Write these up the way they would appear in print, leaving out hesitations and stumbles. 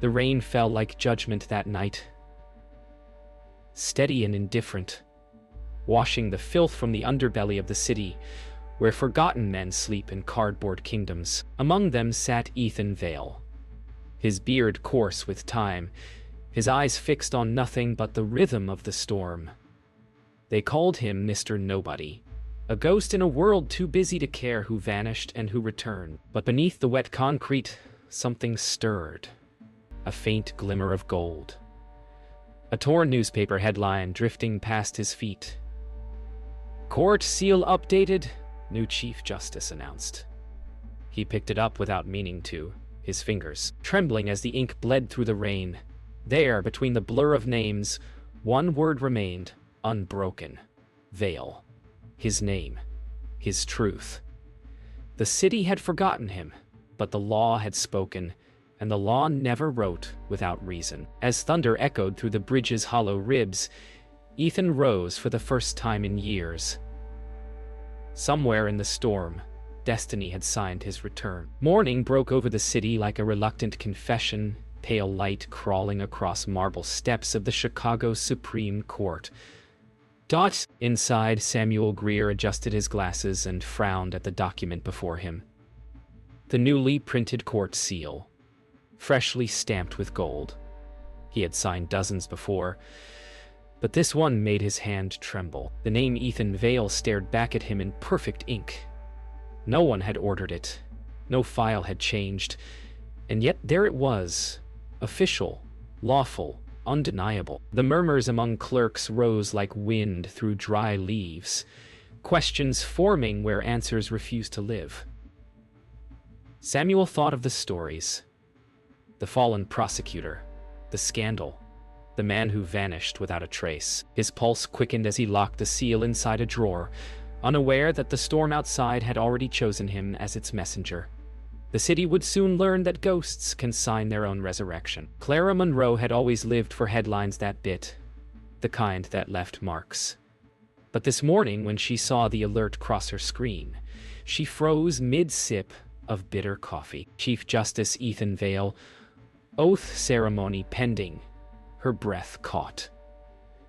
The rain fell like judgment that night, steady and indifferent, washing the filth from the underbelly of the city, where forgotten men sleep in cardboard kingdoms. Among them sat Ethan Vale, his beard coarse with time, his eyes fixed on nothing but the rhythm of the storm. They called him Mr. Nobody, a ghost in a world too busy to care who vanished and who returned. But beneath the wet concrete, something stirred, a faint glimmer of gold. A torn newspaper headline drifting past his feet. "Court seal updated," new Chief Justice announced. He picked it up without meaning to, his fingers trembling as the ink bled through the rain. There, between the blur of names, one word remained, unbroken: Vale. His name. His truth. The city had forgotten him, but the law had spoken, and the law never wrote without reason. As thunder echoed through the bridge's hollow ribs, Ethan rose for the first time in years. Somewhere in the storm, destiny had signed his return. Morning broke over the city like a reluctant confession, pale light crawling across marble steps of the Chicago Supreme Court. Inside, Samuel Greer adjusted his glasses and frowned at the document before him. The newly printed court seal, freshly stamped with gold. He had signed dozens before, but this one made his hand tremble. The name Ethan Vale stared back at him in perfect ink. No one had ordered it. No file had changed. And yet there it was, official, lawful, undeniable. The murmurs among clerks rose like wind through dry leaves, questions forming where answers refused to live. Samuel thought of the stories. The fallen prosecutor, the scandal, the man who vanished without a trace. His pulse quickened as he locked the seal inside a drawer, unaware that the storm outside had already chosen him as its messenger. The city would soon learn that ghosts can sign their own resurrection. Clara Monroe had always lived for headlines that bit, the kind that left marks. But this morning, when she saw the alert cross her screen, she froze mid-sip of bitter coffee. Chief Justice Ethan Vale, oath ceremony pending, her breath caught.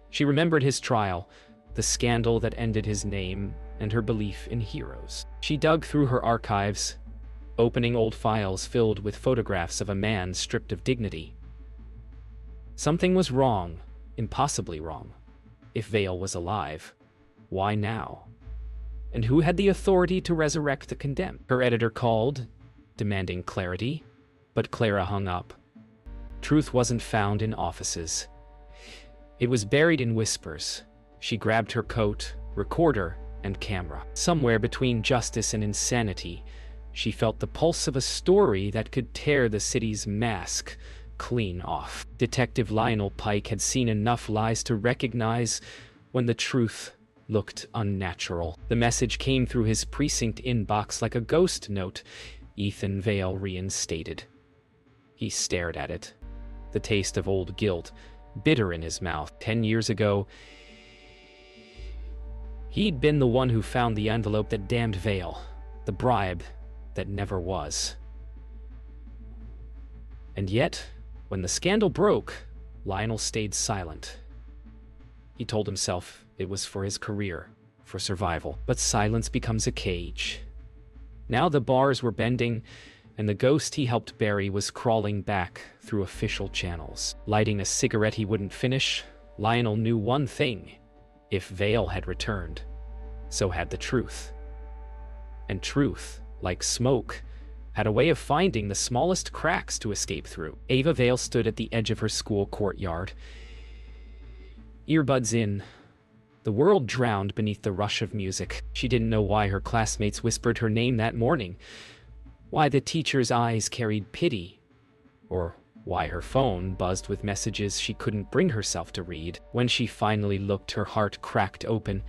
She remembered his trial, the scandal that ended his name, and her belief in heroes. She dug through her archives, opening old files filled with photographs of a man stripped of dignity. Something was wrong, impossibly wrong. If Vale was alive, why now? And who had the authority to resurrect the condemned? Her editor called, demanding clarity, but Clara hung up. Truth wasn't found in offices. It was buried in whispers. She grabbed her coat, recorder, and camera. Somewhere between justice and insanity, she felt the pulse of a story that could tear the city's mask clean off. Detective Lionel Pike had seen enough lies to recognize when the truth looked unnatural. The message came through his precinct inbox like a ghost note. Ethan Vale reinstated. He stared at it, the taste of old guilt bitter in his mouth. 10 years ago, he'd been the one who found the envelope that damned Vale, the bribe that never was. And yet, when the scandal broke, Lionel stayed silent. He told himself it was for his career, for survival. But silence becomes a cage. Now the bars were bending, and the ghost he helped bury was crawling back through official channels. Lighting a cigarette he wouldn't finish, Lionel knew one thing. If Vale had returned, so had the truth. And truth, like smoke, had a way of finding the smallest cracks to escape through. Ava Vale stood at the edge of her school courtyard, earbuds in. The world drowned beneath the rush of music. She didn't know why her classmates whispered her name that morning, why the teacher's eyes carried pity, or why her phone buzzed with messages she couldn't bring herself to read. When she finally looked, her heart cracked open.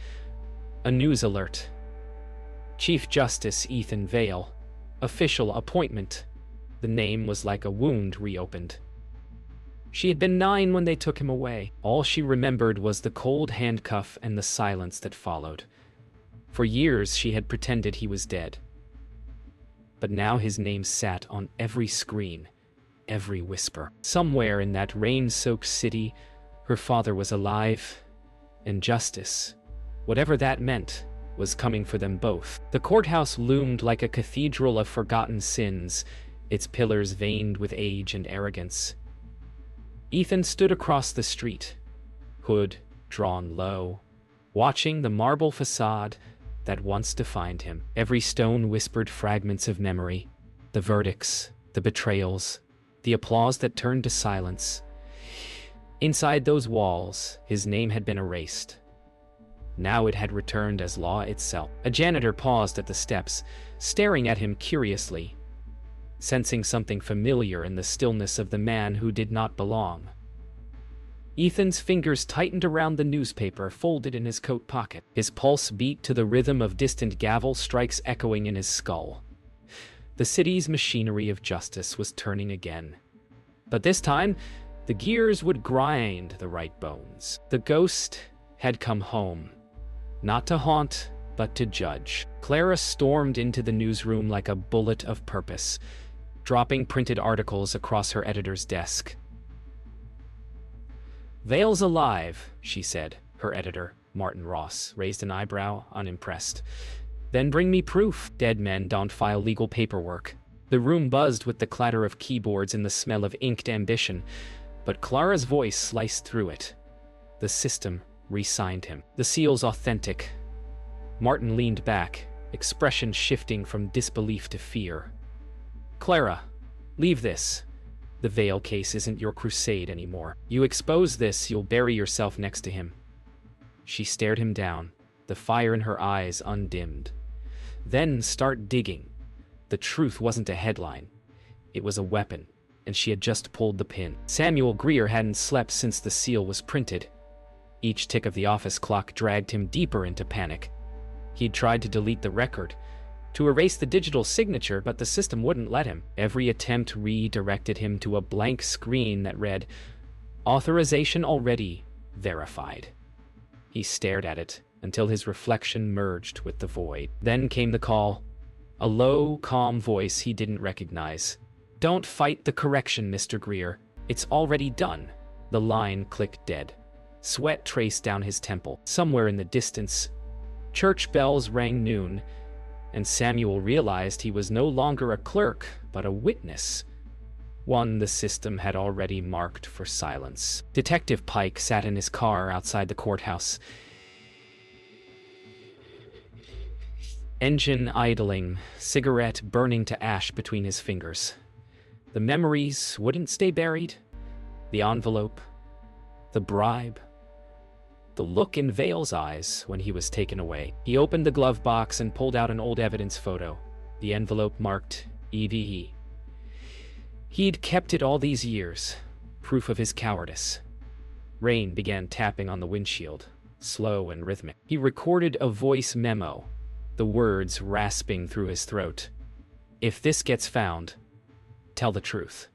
A news alert. Chief Justice Ethan Vale. Official appointment. The name was like a wound reopened. She had been 9 when they took him away. All she remembered was the cold handcuff and the silence that followed. For years she had pretended he was dead. But now his name sat on every screen, every whisper. Somewhere in that rain-soaked city, her father was alive, and justice, whatever that meant, was coming for them both. The courthouse loomed like a cathedral of forgotten sins, its pillars veined with age and arrogance. Ethan stood across the street, hood drawn low, watching the marble facade that once defined him. Every stone whispered fragments of memory, the verdicts, the betrayals, the applause that turned to silence. Inside those walls, his name had been erased. Now it had returned as law itself. A janitor paused at the steps, staring at him curiously, sensing something familiar in the stillness of the man who did not belong. Ethan's fingers tightened around the newspaper folded in his coat pocket. His pulse beat to the rhythm of distant gavel strikes echoing in his skull. The city's machinery of justice was turning again. But this time, the gears would grind the right bones. The ghost had come home, not to haunt, but to judge. Clara stormed into the newsroom like a bullet of purpose, dropping printed articles across her editor's desk. "Vale's alive," she said. Her editor, Martin Ross, raised an eyebrow, unimpressed. "Then bring me proof." Dead men don't file legal paperwork. The room buzzed with the clatter of keyboards and the smell of inked ambition, but Clara's voice sliced through it. The system re-signed him. "The seal's authentic." Martin leaned back, expression shifting from disbelief to fear. "Clara, leave this. The Vale case isn't your crusade anymore. You expose this, you'll bury yourself next to him." She stared him down, the fire in her eyes undimmed. "Then start digging." The truth wasn't a headline. It was a weapon, and she had just pulled the pin. Samuel Greer hadn't slept since the seal was printed. Each tick of the office clock dragged him deeper into panic. He'd tried to delete the record, to erase the digital signature, but the system wouldn't let him. Every attempt redirected him to a blank screen that read, "Authorization already verified." He stared at it until his reflection merged with the void. Then came the call, a low, calm voice he didn't recognize. "Don't fight the correction, Mr. Greer. It's already done." The line clicked dead. Sweat traced down his temple. Somewhere in the distance, church bells rang noon, and Samuel realized he was no longer a clerk, but a witness. One the system had already marked for silence. Detective Pike sat in his car outside the courthouse. Engine idling, cigarette burning to ash between his fingers. The memories wouldn't stay buried. The envelope, the bribe, the look in Vale's eyes when he was taken away. He opened the glove box and pulled out an old evidence photo, the envelope marked EVE. He'd kept it all these years, proof of his cowardice. Rain began tapping on the windshield, slow and rhythmic. He recorded a voice memo, the words rasping through his throat. "If this gets found, tell the truth."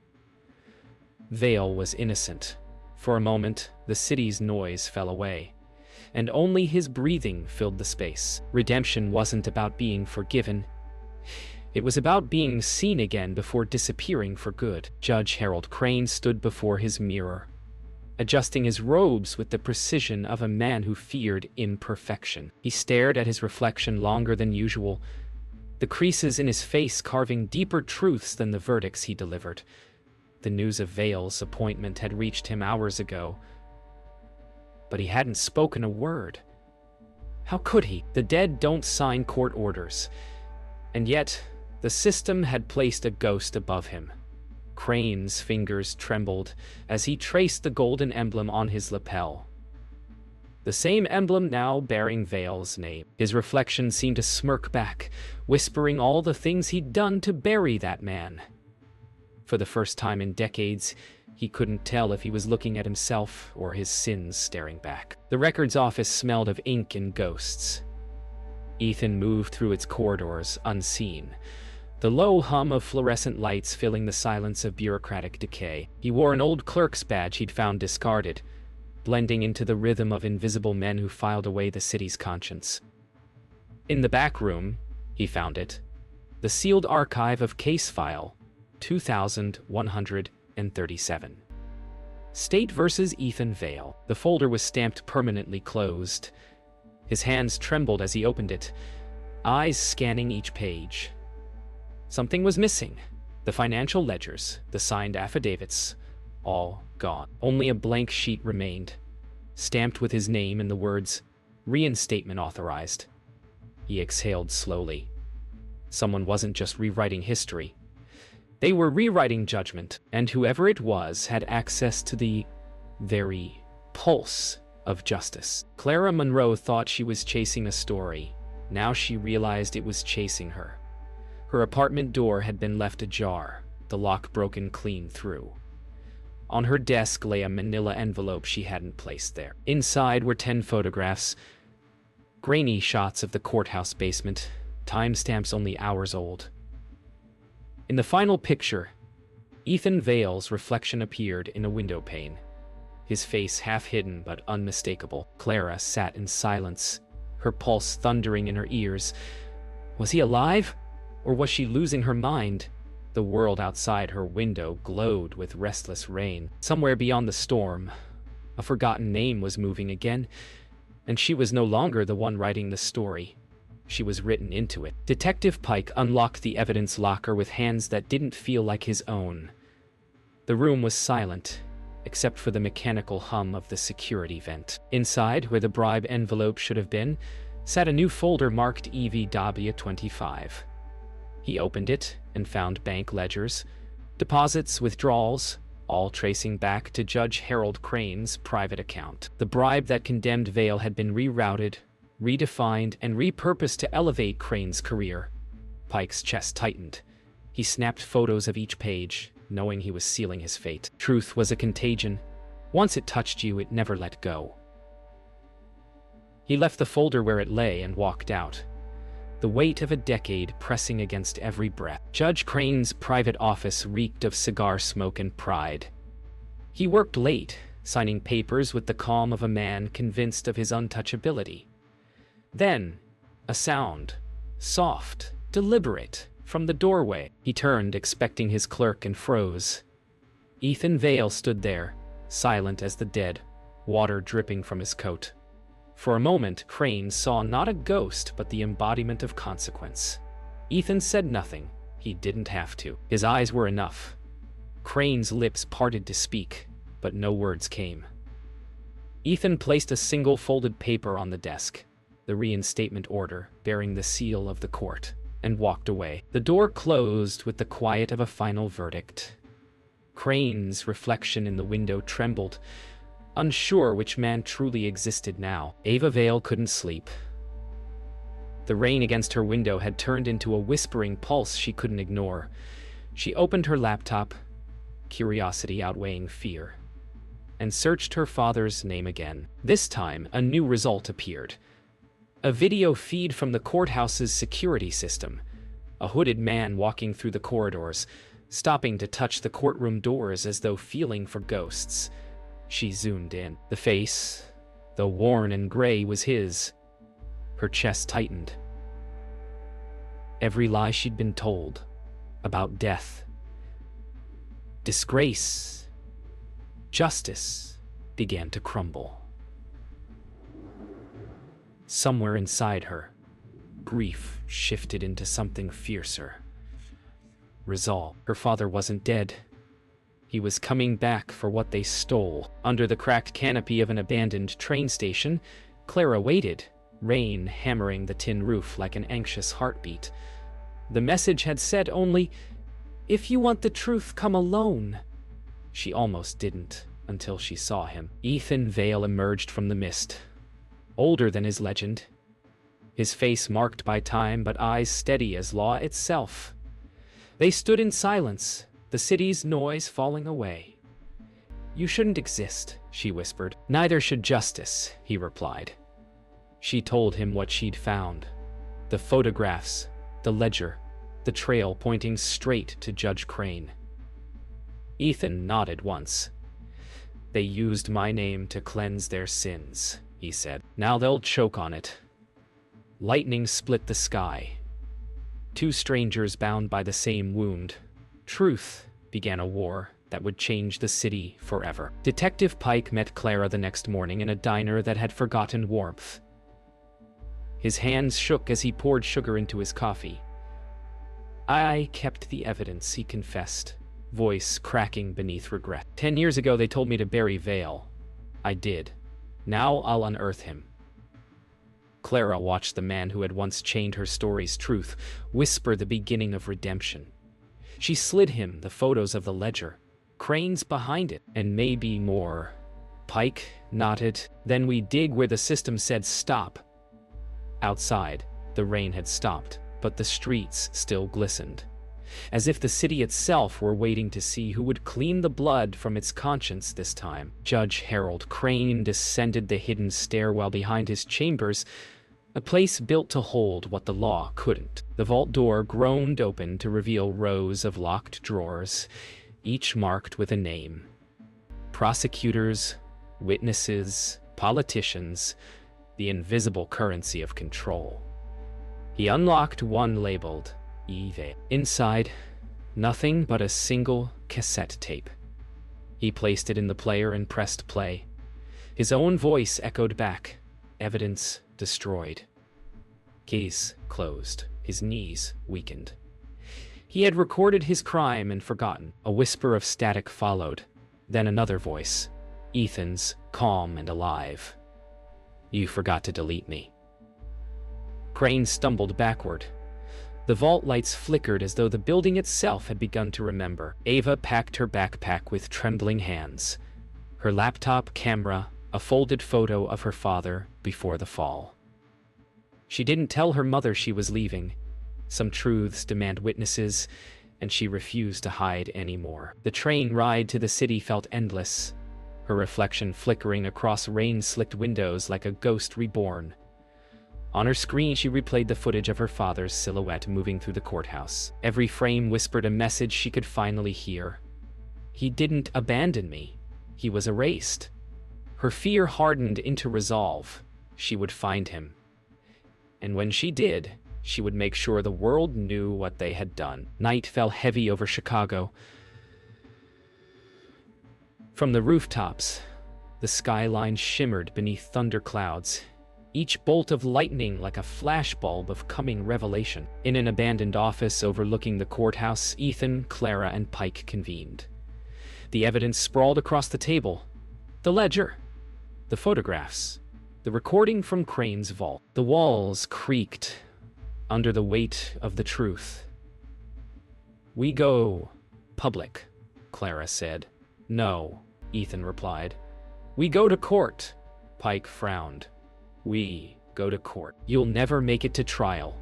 Vale was innocent. For a moment, the city's noise fell away, and only his breathing filled the space. Redemption wasn't about being forgiven. It was about being seen again before disappearing for good. Judge Harold Crane stood before his mirror, adjusting his robes with the precision of a man who feared imperfection. He stared at his reflection longer than usual, the creases in his face carving deeper truths than the verdicts he delivered. The news of Vale's appointment had reached him hours ago, but he hadn't spoken a word. How could he? The dead don't sign court orders, and yet the system had placed a ghost above him. Crane's fingers trembled as he traced the golden emblem on his lapel. The same emblem now bearing Vale's name. His reflection seemed to smirk back, whispering all the things he'd done to bury that man. For the first time in decades, he couldn't tell if he was looking at himself or his sins staring back. The records office smelled of ink and ghosts. Ethan moved through its corridors unseen, the low hum of fluorescent lights filling the silence of bureaucratic decay. He wore an old clerk's badge he'd found discarded, blending into the rhythm of invisible men who filed away the city's conscience. In the back room, he found it, the sealed archive of case file 2100 and 37. State versus Ethan Vale. The folder was stamped permanently closed. His hands trembled as he opened it, eyes scanning each page. Something was missing. The financial ledgers, the signed affidavits, all gone. Only a blank sheet remained, stamped with his name and the words, "Reinstatement authorized." He exhaled slowly. Someone wasn't just rewriting history. They were rewriting judgment, and whoever it was had access to the very pulse of justice. Clara Monroe thought she was chasing a story. Now she realized it was chasing her. Her apartment door had been left ajar, the lock broken clean through. On her desk lay a manila envelope she hadn't placed there. Inside were 10 photographs, grainy shots of the courthouse basement, timestamps only hours old. In the final picture, Ethan Vale's reflection appeared in a window pane, his face half hidden but unmistakable. Clara sat in silence, her pulse thundering in her ears. Was he alive? Or was she losing her mind? The world outside her window glowed with restless rain. Somewhere beyond the storm, a forgotten name was moving again, and she was no longer the one writing the story. She was written into it. Detective Pike unlocked the evidence locker with hands that didn't feel like his own. The room was silent, except for the mechanical hum of the security vent. Inside, where the bribe envelope should have been, sat a new folder marked EVW25. He opened it and found bank ledgers, deposits, withdrawals, all tracing back to Judge Harold Crane's private account. The bribe that condemned Vale had been rerouted, redefined, and repurposed to elevate Crane's career. Pike's chest tightened. He snapped photos of each page, knowing he was sealing his fate. Truth was a contagion. Once it touched you, it never let go. He left the folder where it lay and walked out, the weight of a decade pressing against every breath. Judge Crane's private office reeked of cigar smoke and pride. He worked late, signing papers with the calm of a man convinced of his untouchability. Then, a sound, soft, deliberate, from the doorway. He turned, expecting his clerk, and froze. Ethan Vale stood there, silent as the dead, water dripping from his coat. For a moment, Crane saw not a ghost, but the embodiment of consequence. Ethan said nothing. He didn't have to. His eyes were enough. Crane's lips parted to speak, but no words came. Ethan placed a single folded paper on the desk, the reinstatement order bearing the seal of the court, and walked away. The door closed with the quiet of a final verdict. Crane's reflection in the window trembled, unsure which man truly existed now. Ava Vale couldn't sleep. The rain against her window had turned into a whispering pulse she couldn't ignore. She opened her laptop, curiosity outweighing fear, and searched her father's name again. This time, a new result appeared. A video feed from the courthouse's security system. A hooded man walking through the corridors, stopping to touch the courtroom doors as though feeling for ghosts. She zoomed in. The face, though worn and gray, was his. Her chest tightened. Every lie she'd been told about death, disgrace, justice began to crumble. Somewhere inside her, grief shifted into something fiercer. Resolve. Her father wasn't dead. He was coming back for what they stole. Under the cracked canopy of an abandoned train station, Clara waited, rain hammering the tin roof like an anxious heartbeat. The message had said only, "If you want the truth, come alone." She almost didn't, until she saw him. Ethan Vale emerged from the mist, older than his legend, his face marked by time but eyes steady as law itself. They stood in silence, the city's noise falling away. "You shouldn't exist," she whispered. "Neither should justice," he replied. She told him what she'd found. The photographs, the ledger, the trail pointing straight to Judge Crane. Ethan nodded once. "They used my name to cleanse their sins," he said. "Now they'll choke on it." Lightning split the sky. Two strangers bound by the same wound. Truth began a war. that would change the city forever. Detective Pike met Clara the next morning in a diner that had forgotten warmth. His hands shook as he poured sugar into his coffee. "I kept the evidence," he confessed, voice cracking beneath regret. 10 years ago they told me to bury Vale. I did. Now I'll unearth him." Clara watched the man who had once chained her story's truth whisper the beginning of redemption. She slid him the photos of the ledger, Crane's behind it, and maybe more. Pike nodded. "Then we dig where the system said stop." Outside, the rain had stopped, but the streets still glistened, as if the city itself were waiting to see who would clean the blood from its conscience this time. Judge Harold Crane descended the hidden stairwell behind his chambers, a place built to hold what the law couldn't. The vault door groaned open to reveal rows of locked drawers, each marked with a name. Prosecutors, witnesses, politicians, the invisible currency of control. He unlocked one labeled Eve. Inside, nothing but a single cassette tape. He placed it in the player and pressed play. His own voice echoed back. Evidence destroyed. Case closed. His knees weakened. He had recorded his crime and forgotten. A whisper of static followed. Then another voice. Ethan's, calm and alive. "You forgot to delete me." Crane stumbled backward. The vault lights flickered as though the building itself had begun to remember. Ava packed her backpack with trembling hands. Her laptop, camera, a folded photo of her father before the fall. She didn't tell her mother she was leaving. Some truths demand witnesses, and she refused to hide anymore. The train ride to the city felt endless, her reflection flickering across rain-slicked windows like a ghost reborn. On her screen, she replayed the footage of her father's silhouette moving through the courthouse. Every frame whispered a message she could finally hear. He didn't abandon me. He was erased. Her fear hardened into resolve. She would find him. And when she did, she would make sure the world knew what they had done. Night fell heavy over Chicago. From the rooftops, the skyline shimmered beneath thunderclouds, each bolt of lightning like a flashbulb of coming revelation. In an abandoned office overlooking the courthouse, Ethan, Clara, and Pike convened. The evidence sprawled across the table. The ledger, the photographs, the recording from Crane's vault. The walls creaked under the weight of the truth. "We go public," Clara said. "No," Ethan replied. "We go to court." Pike frowned. "We go to court. You'll never make it to trial."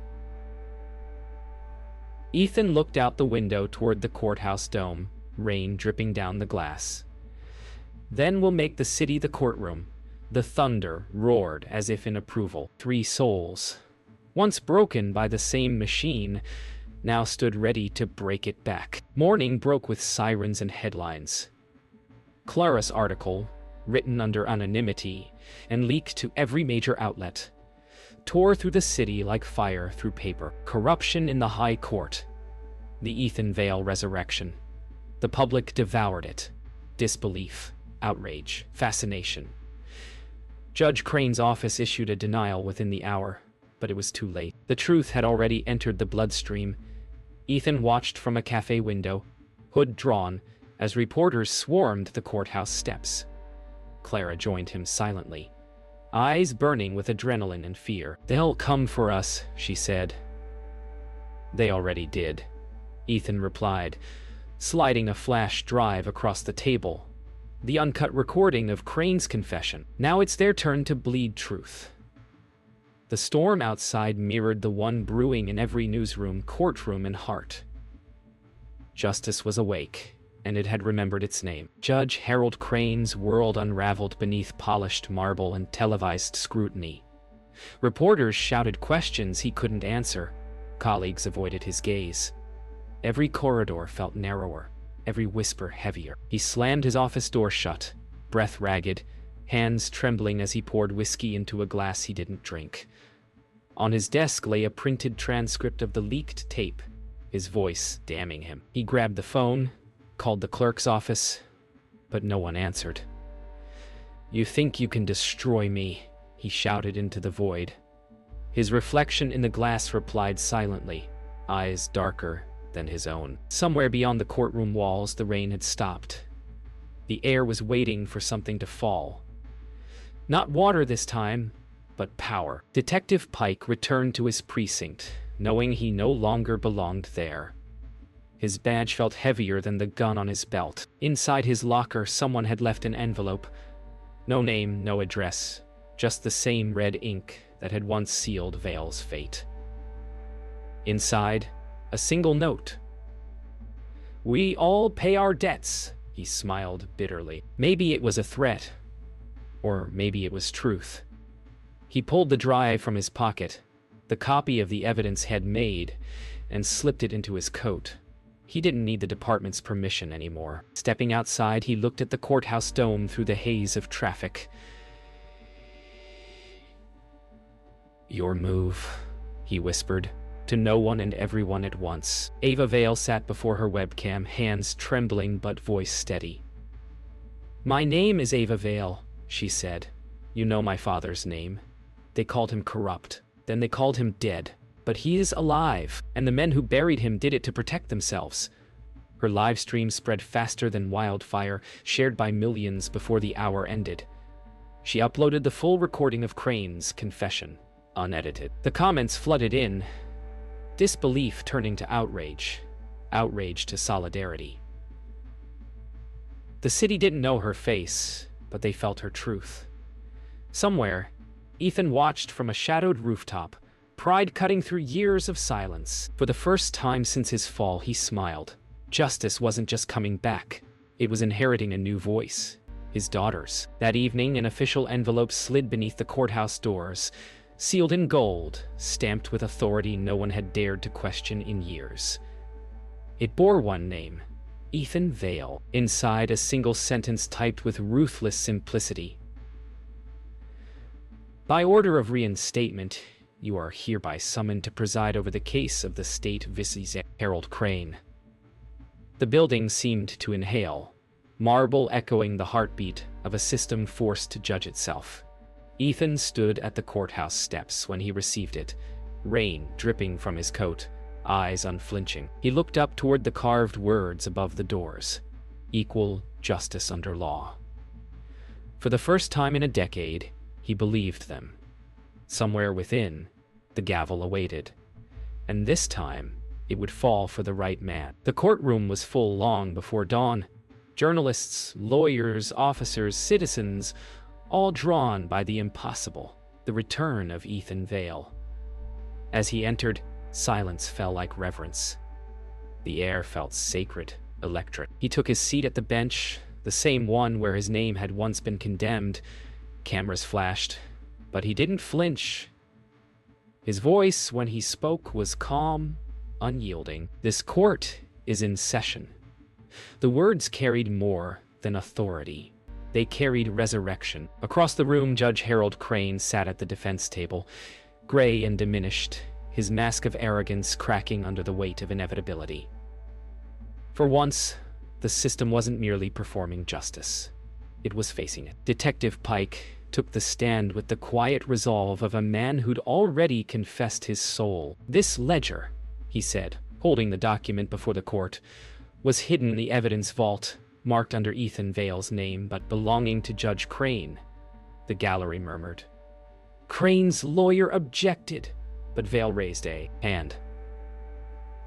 Ethan looked out the window toward the courthouse dome, rain dripping down the glass. "Then we'll make the city the courtroom." The thunder roared as if in approval. 3 souls, once broken by the same machine, now stood ready to break it back. Morning broke with sirens and headlines. Clara's article, written under anonymity and leaked to every major outlet, tore through the city like fire through paper. Corruption in the High Court. The Ethan Vale resurrection. The public devoured it. Disbelief, outrage, fascination. Judge Crane's office issued a denial within the hour, but it was too late. The truth had already entered the bloodstream. Ethan watched from a cafe window, hood drawn, as reporters swarmed the courthouse steps. Clara joined him silently, eyes burning with adrenaline and fear. "They'll come for us," she said. "They already did," Ethan replied, sliding a flash drive across the table. The uncut recording of Crane's confession. Now it's their turn to bleed truth. The storm outside mirrored the one brewing in every newsroom, courtroom, and heart. Justice was awake, and it had remembered its name. Judge Harold Crane's world unraveled beneath polished marble and televised scrutiny. Reporters shouted questions he couldn't answer. Colleagues avoided his gaze. Every corridor felt narrower, every whisper heavier. He slammed his office door shut, breath ragged, hands trembling as he poured whiskey into a glass he didn't drink. On his desk lay a printed transcript of the leaked tape, his voice damning him. He grabbed the phone, called the clerk's office, but no one answered. "You think you can destroy me?" he shouted into the void. His reflection in the glass replied silently, eyes darker than his own. Somewhere beyond the courtroom walls, the rain had stopped. The air was waiting for something to fall. Not water this time, but power. Detective Pike returned to his precinct, knowing he no longer belonged there. His badge felt heavier than the gun on his belt. Inside his locker, someone had left an envelope. No name, no address, just the same red ink that had once sealed Vale's fate. Inside, a single note. "We all pay our debts," he smiled bitterly. Maybe it was a threat, or maybe it was truth. He pulled the drive from his pocket, the copy of the evidence had made, and slipped it into his coat. He didn't need the department's permission anymore. Stepping outside, he looked at the courthouse dome through the haze of traffic. "Your move," he whispered, to no one and everyone at once. Ava Vale sat before her webcam, hands trembling but voice steady. "My name is Ava Vale," she said. "You know my father's name. They called him corrupt. Then they called him dead. But he is alive, and the men who buried him did it to protect themselves." Her live stream spread faster than wildfire, shared by millions before the hour ended. She uploaded the full recording of Crane's confession, unedited. The comments flooded in, disbelief turning to outrage, outrage to solidarity. The city didn't know her face, but they felt her truth. Somewhere, Ethan watched from a shadowed rooftop, pride cutting through years of silence. For the first time since his fall, he smiled. Justice wasn't just coming back, it was inheriting a new voice. His daughter's. That evening, an official envelope slid beneath the courthouse doors, sealed in gold, stamped with authority no one had dared to question in years. It bore one name, Ethan Vale. Inside, a single sentence typed with ruthless simplicity. "By order of reinstatement, you are hereby summoned to preside over the case of the state v. Harold Crane." The building seemed to inhale, marble echoing the heartbeat of a system forced to judge itself. Ethan stood at the courthouse steps when he received it, rain dripping from his coat, eyes unflinching. He looked up toward the carved words above the doors. Equal justice under law. For the first time in a decade, he believed them. Somewhere within, the gavel awaited. And this time, it would fall for the right man. The courtroom was full long before dawn. Journalists, lawyers, officers, citizens, all drawn by the impossible, the return of Ethan Vale. As he entered, silence fell like reverence. The air felt sacred, electric. He took his seat at the bench, the same one where his name had once been condemned. Cameras flashed, but he didn't flinch. His voice, when he spoke, was calm, unyielding. "This court is in session." The words carried more than authority. They carried resurrection. Across the room, Judge Harold Crane sat at the defense table, gray and diminished, his mask of arrogance cracking under the weight of inevitability. For once, the system wasn't merely performing justice. It was facing it. Detective Pike took the stand with the quiet resolve of a man who'd already confessed his soul. "This ledger," he said, holding the document before the court, "was hidden in the evidence vault, marked under Ethan Vale's name, but belonging to Judge Crane," the gallery murmured. Crane's lawyer objected, but Vale raised a hand.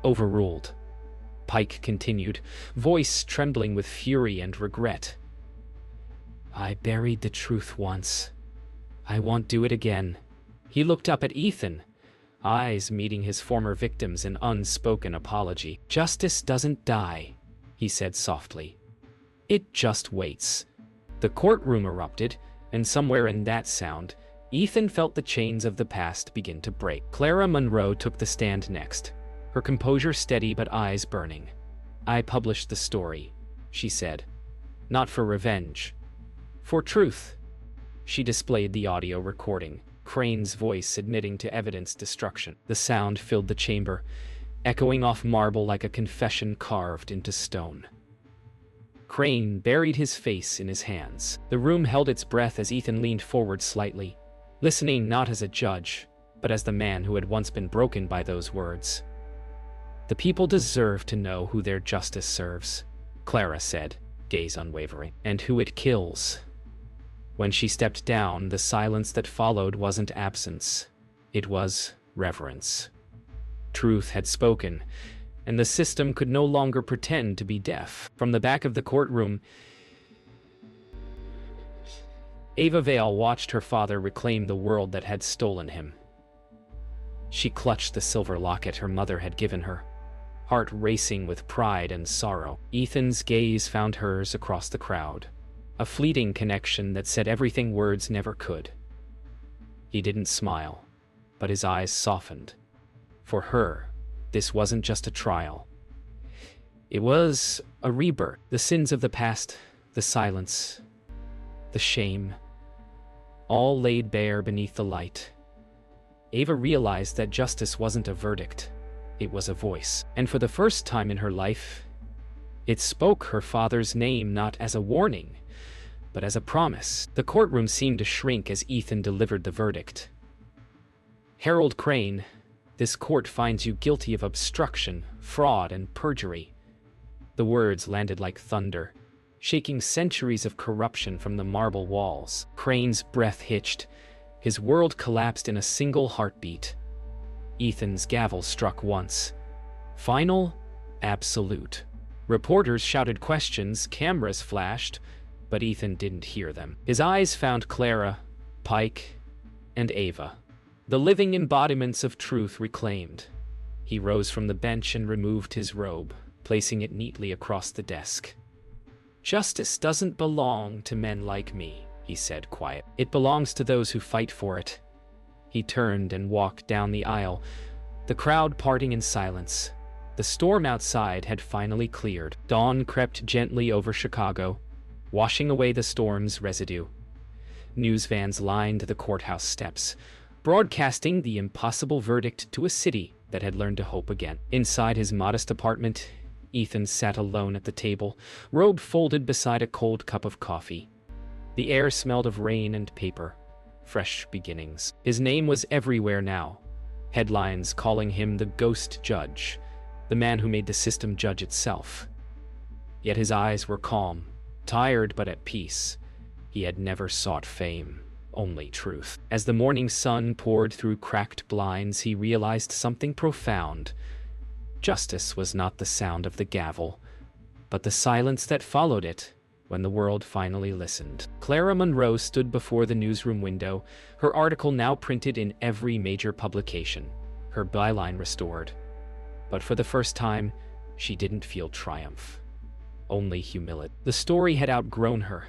"Overruled," Pike continued, voice trembling with fury and regret. "I buried the truth once. I won't do it again." He looked up at Ethan, eyes meeting his former victims in unspoken apology. "Justice doesn't die," he said softly. "It just waits." The courtroom erupted, and somewhere in that sound, Ethan felt the chains of the past begin to break. Clara Monroe took the stand next, her composure steady but eyes burning. "I published the story," she said. "Not for revenge. For truth." She displayed the audio recording, Crane's voice admitting to evidence destruction. The sound filled the chamber, echoing off marble like a confession carved into stone. Crane buried his face in his hands. The room held its breath as Ethan leaned forward slightly, listening not as a judge, but as the man who had once been broken by those words. "The people deserve to know who their justice serves," Clara said, gaze unwavering, "and who it kills." When she stepped down, the silence that followed wasn't absence. It was reverence. Truth had spoken, and the system could no longer pretend to be deaf. From the back of the courtroom, Ava Vale watched her father reclaim the world that had stolen him. She clutched the silver locket her mother had given her, heart racing with pride and sorrow. Ethan's gaze found hers across the crowd, a fleeting connection that said everything words never could. He didn't smile, but his eyes softened. For her, this wasn't just a trial. It was a rebirth. The sins of the past, the silence, the shame, all laid bare beneath the light. Ava realized that justice wasn't a verdict, it was a voice. And for the first time in her life, it spoke her father's name not as a warning, but as a promise. The courtroom seemed to shrink as Ethan delivered the verdict. "Harold Crane, this court finds you guilty of obstruction, fraud, and perjury." The words landed like thunder, shaking centuries of corruption from the marble walls. Crane's breath hitched. His world collapsed in a single heartbeat. Ethan's gavel struck once. Final, absolute. Reporters shouted questions, cameras flashed, but Ethan didn't hear them. His eyes found Clara, Pike, and Ava, the living embodiments of truth reclaimed. He rose from the bench and removed his robe, placing it neatly across the desk. "Justice doesn't belong to men like me," he said quiet. "It belongs to those who fight for it." He turned and walked down the aisle, the crowd parting in silence. The storm outside had finally cleared. Dawn crept gently over Chicago, washing away the storm's residue. News vans lined the courthouse steps, broadcasting the impossible verdict to a city that had learned to hope again. Inside his modest apartment, Ethan sat alone at the table, robe folded beside a cold cup of coffee. The air smelled of rain and paper, fresh beginnings. His name was everywhere now, headlines calling him the ghost judge, the man who made the system judge itself. Yet his eyes were calm, tired but at peace. He had never sought fame, only truth. As the morning sun poured through cracked blinds, he realized something profound. Justice was not the sound of the gavel, but the silence that followed it when the world finally listened. Clara Monroe stood before the newsroom window, her article now printed in every major publication, her byline restored. But for the first time, she didn't feel triumph, only humility. The story had outgrown her.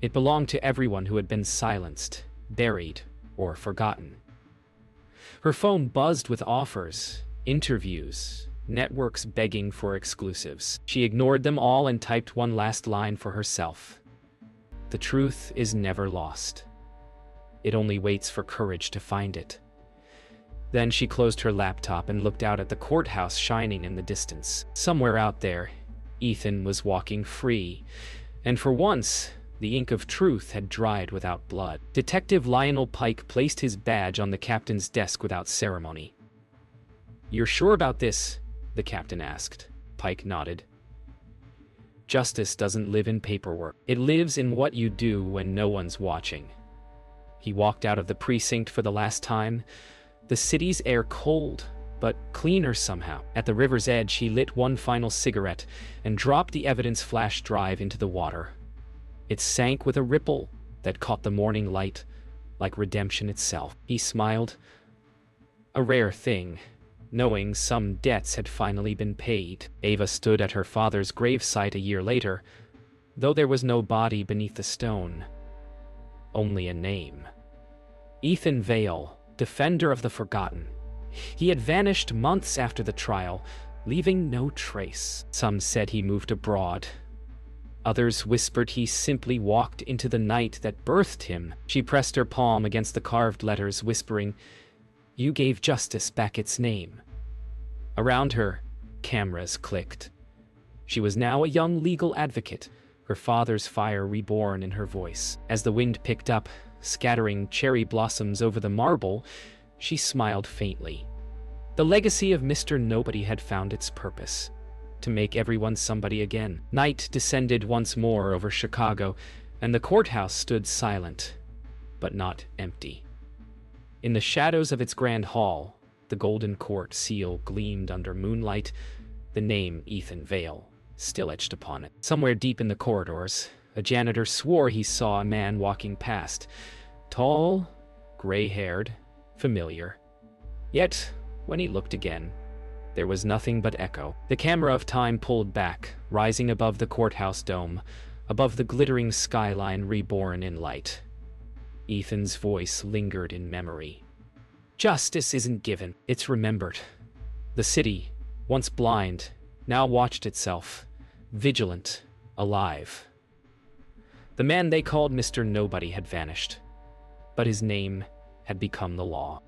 It belonged to everyone who had been silenced, buried, or forgotten. Her phone buzzed with offers, interviews, networks begging for exclusives. She ignored them all and typed one last line for herself. "The truth is never lost. It only waits for courage to find it." Then she closed her laptop and looked out at the courthouse shining in the distance. Somewhere out there, Ethan was walking free, and for once, the ink of truth had dried without blood. Detective Lionel Pike placed his badge on the captain's desk without ceremony. "You're sure about this?" the captain asked. Pike nodded. "Justice doesn't live in paperwork. It lives in what you do when no one's watching." He walked out of the precinct for the last time, the city's air cold, but cleaner somehow. At the river's edge, he lit one final cigarette and dropped the evidence flash drive into the water. It sank with a ripple that caught the morning light, like redemption itself. He smiled. A rare thing, knowing some debts had finally been paid. Ava stood at her father's gravesite a year later, though there was no body beneath the stone. Only a name. Ethan Vale, defender of the forgotten. He had vanished months after the trial, leaving no trace. Some said he moved abroad. Others whispered he simply walked into the night that birthed him. She pressed her palm against the carved letters, whispering, "You gave justice back its name." Around her, cameras clicked. She was now a young legal advocate, her father's fire reborn in her voice. As the wind picked up, scattering cherry blossoms over the marble, she smiled faintly. The legacy of Mr. Nobody had found its purpose: to make everyone somebody again. Night descended once more over Chicago, and the courthouse stood silent, but not empty. In the shadows of its grand hall, the golden court seal gleamed under moonlight, the name Ethan Vale still etched upon it. Somewhere deep in the corridors, a janitor swore he saw a man walking past, tall, gray-haired, familiar. Yet, when he looked again, there was nothing but echo. The camera of time pulled back, rising above the courthouse dome, above the glittering skyline reborn in light. Ethan's voice lingered in memory. Justice isn't given, it's remembered. The city, once blind, now watched itself, vigilant, alive. The man they called Mr. Nobody had vanished, but his name had become the law.